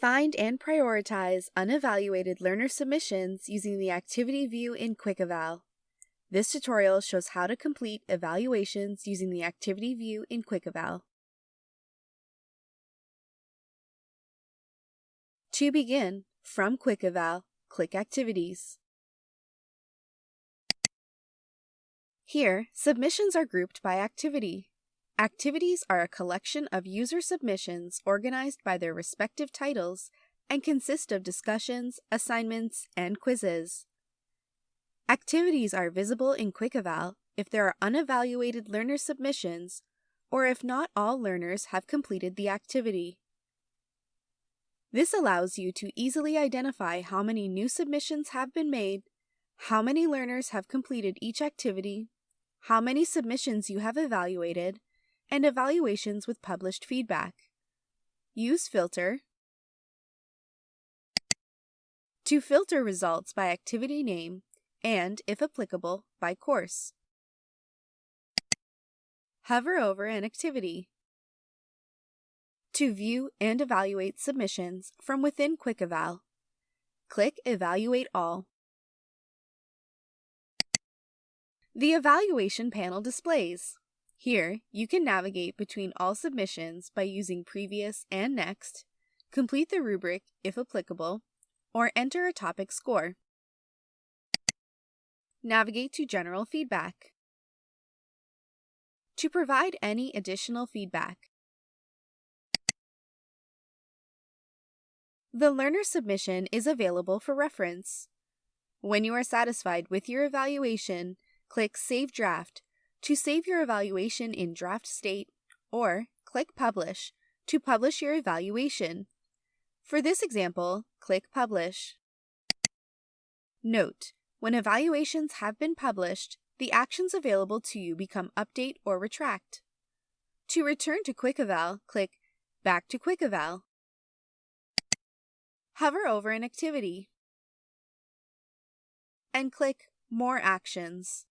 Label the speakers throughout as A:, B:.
A: Find and prioritize unevaluated learner submissions using the activity view in Quick Eval. This tutorial shows how to complete evaluations using the activity view in Quick Eval. To begin, from Quick Eval, click Activities. Here, submissions are grouped by activity. Activities are a collection of user submissions organized by their respective titles and consist of discussions, assignments, and quizzes. Activities are visible in Quick Eval if there are unevaluated learner submissions or if not all learners have completed the activity. This allows you to easily identify how many new submissions have been made, how many learners have completed each activity, how many submissions you have evaluated, and evaluations with published feedback. Use Filter to filter results by activity name and, if applicable, by course. Hover over an activity. To view and evaluate submissions from within Quick Eval, click Evaluate All. The evaluation panel displays. Here, you can navigate between all submissions by using Previous and Next, complete the rubric if applicable, or enter a topic score. Navigate to General Feedback. To provide any additional feedback, the learner submission is available for reference. When you are satisfied with your evaluation, click Save Draft to save your evaluation in draft state, or click Publish to publish your evaluation. For this example, click Publish. Note: when evaluations have been published, the actions available to you become Update or Retract. To return to Quick Eval, click Back to Quick Eval. Hover over an activity and click More Actions.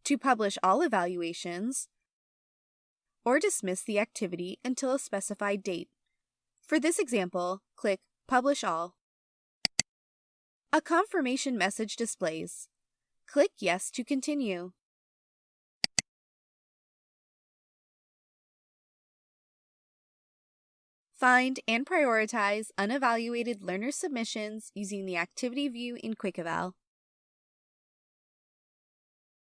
A: To publish all evaluations, or dismiss the activity until a specified date. For this example, click Publish All. A confirmation message displays. Click Yes to continue. Find and prioritize unevaluated learner submissions using the activity view in Quick Eval.